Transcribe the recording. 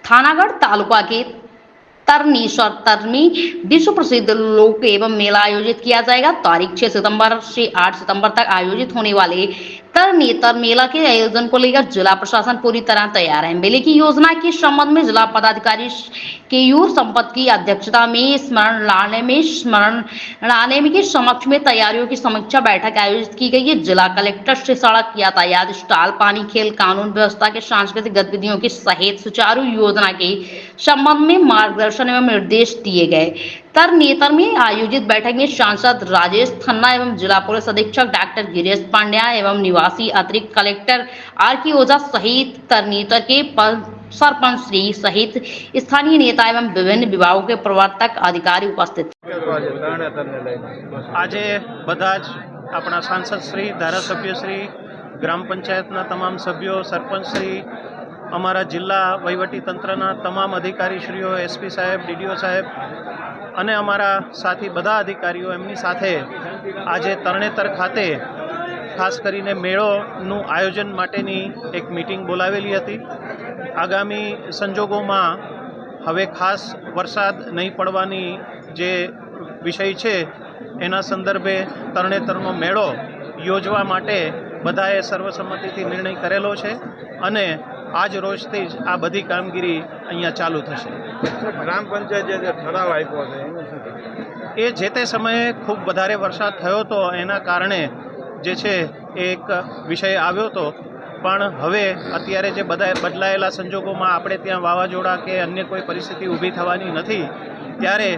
थानागढ़ तालुका के तरनी विश्व प्रसिद्ध लोक एवं मेला आयोजित किया जाएगा। तारीख 6 सितंबर से 8 सितंबर तक आयोजित होने वाले तरनेतर मेला के आयोजन को लेकर जिला प्रशासन पूरी तरह तैयार है। मेले की योजना के संबंध में जिला पदाधिकारी केयूर संपत की अध्यक्षता में स्मरण के समक्ष में तैयारियों की समीक्षा बैठक आयोजित की गई है। जिला कलेक्टर से सड़क यातायात स्टॉल, पानी, खेल, कानून व्यवस्था के सांस्कृतिक गतिविधियों के सहित सुचारू योजना के संबंध में मार्गदर्शन एवं निर्देश दिए गए। तरनेतर में आयोजित बैठक में सांसद राजेश खन्ना एवं जिला पुलिस अधीक्षक डॉक्टर गिरीश पांड्या एवं निवासी अतिरिक्त कलेक्टर आर.के. ओझा सहित तरनेतर के सरपंच श्री सहित स्थानीय नेता एवं विभिन्न विभागों के प्रवर्तक अधिकारी उपस्थित। आज बधाज अपना सांसद श्री, धारासभ्य श्री, ग्राम पंचायतना तमाम सभ्यों, सरपंच श्री, अमरा जिला वहीवटी तंत्रना तमाम अधिकारीश्रीओ, एसपी साहेब, डीडीओ साहेब અને અમારા સાથી બધા અધિકારીઓ એમની સાથે આજે તરણેતર ખાતે ખાસ કરીને મેળોનું આયોજન માટેની એક મીટિંગ બોલાવેલી હતી। આગામી સંજોગોમાં હવે ખાસ વરસાદ નહીં પડવાની જે વિષય છે એના સંદર્ભે તરણેતરનો મેળો યોજવા માટે બધાએ સર્વસંમતિથી નિર્ણય કરેલો છે અને आज रोजથી જ આ બધી કામગીરી અહીંયા ચાલુ થશે। ગ્રામ પંચાયતે જે ઠરાવ આપ્યો છે એ જે તે સમયે ખૂબ વધારે વરસાદ થયો હતો એના કારણે જે છે એક વિષય આવ્યો હતો, પણ હવે અત્યારે જે બધા બદલાયેલા સંજોગોમાં આપણે ત્યાં વાવાઝોડા કે અન્ય કોઈ પરિસ્થિતિ ઊભી થવાની નથી, ત્યારે